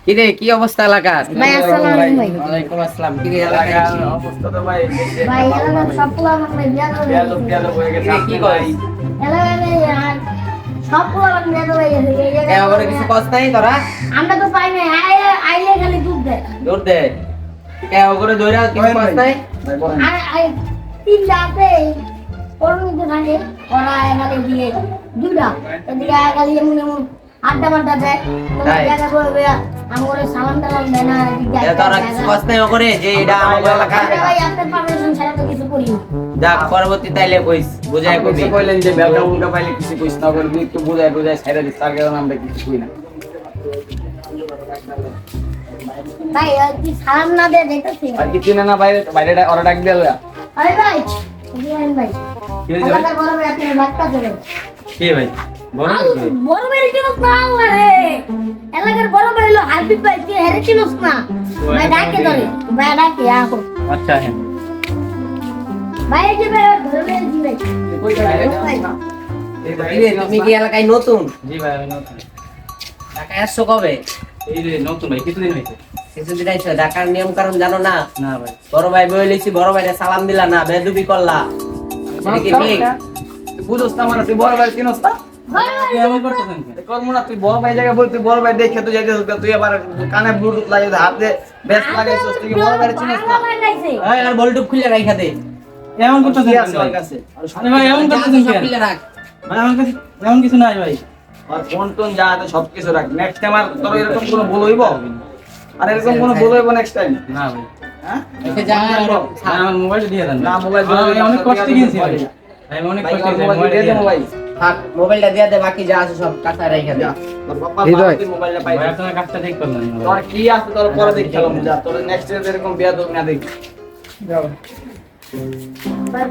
কি রে কি অবস্থা এলাকার? ভাই আসসালামু আলাইকুম ভাই। ওয়ালাইকুম আসসালাম। কি রে এলাকার অবস্থা তো ভাই ভাই এলাকার সব পোলা ভাই বিয়াদব হয়ে গেছে। কি কই? এলাকার সব পোলা ভাই কে ওরে কিছু কষ্ট নাই তোরা? আমরা তো পাই না আইলে খালি দুধ দেয় দূর দে। কে ওরে ধইরা কিছু কষ্ট নাই? ভাই বলেন। আর তিন রাতে ওর মধ্যে থাকে ওরা এখানে দিয়ে দুটা এদিকে খালি এমন এমন আড্ডা মাড্ডা দেয় তাই? জায়গা বলবে আমার সালাম টালাম দেয় না এদিকে এ তোরা কিছু কষ্ট নাই ওরে যে এটা আমাদের এলাকা। ভাই আপনার পারমিশন ছাড়া তো কিছু করি না যা পরবর্তী তাইলে কইস বুঝাই কবি। কিছু কইলেন যে বেলকা উল্কা পাইলে কিছু কইস না করবি একটু বুঝায় বুঝায় ছাইরা দিস তার কারণে আমরা কিছু কই না। ভাই কি সালাম না দেয় দেখতেছি আর কিছু না বাইরে বাইরে ওরা ডাক দিয়ে লয়া। আরে ভাই বুঝলেন ভাই কি হইছে ভাই? এলাকার বড় ভাই আপনার বাচ্চা দেবে কি ভাই? বড় ভাই চিনোস না আরে এলাকার বড় ভাই হলো হাবিব ভাই তুই হেরে চিনোস না ভাই ডাকে ধরে ভাই ডাকে আসো আচ্ছা হ্যাঁ। ভাই এই যে ভাই ধরে নিয়েছি ভাই কই যাবে? ভাই কি রে তুমি কি এলাকায় নতুন? জি ভাই আমি নতুন। ঢাকায় আসছো কবে? এই যে নতুন ভাই কিছুদিন হইছে। কিছুদিন আইছো ঢাকার নিয়ম কানুন জানো না? না ভাই। বড় ভাই বইলেছি বড় ভাইরে সালাম দিলা না বেদবি করলা। এটা কি ঠিক? তুই বুঝোস না মানে তুই বড় ভাই চিনোস না? বড় ভাই করবো না তুই বড় ভাই জায়গায় বল তুই বড় ভাই দেখে তুই যাইতে তুই আবার কানে ব্লুটুথ লাগিয়ে হাতে বেস লাগাইছিস তুই বড় ভাই চিনিস না? ভাই গাইছে এই আর বলটুক খুলে রাইখা দে। এমন কি করতেছেন আছে কেন ওর ভাই? কাছে? আরে ভাই এমন করতেছেন সব কেন? খুলে রাখ। ভাই এমন কিছু নাই ভাই। আর ফোন টোন যা আছে সবকিছু রাখ নেক্সট টাইম আর তোর এরকম কোনো ভুল হইব আর এরকম কোনো ভুল হইব নেক্সট টাইম না ভাই। হ্যাঁ এসে যা আর ভাই, আমার মোবাইল দিয়ে দেন না মোবাইল আমি অনেক কষ্ট কিনছি ভাই। আমি অনেক ভাই কষ্ট কিনছি মোবাইল মোবাইল দিয়ে দে মোবাইল থাক মোবাইলটা দিয়ে দে বাকি যা আছে সব কাঁচায় রাইখা দে। যা তোর বাবা বাবা মোবাইলটা পাই ভাই আপনার কাজটা ঠিক করলেন না তোর ভাই। কি আছে তোর পরে দেখ খেলাম যা তোর নেক্সট টাইম এরকম বিয়া তো না দেখ ভাই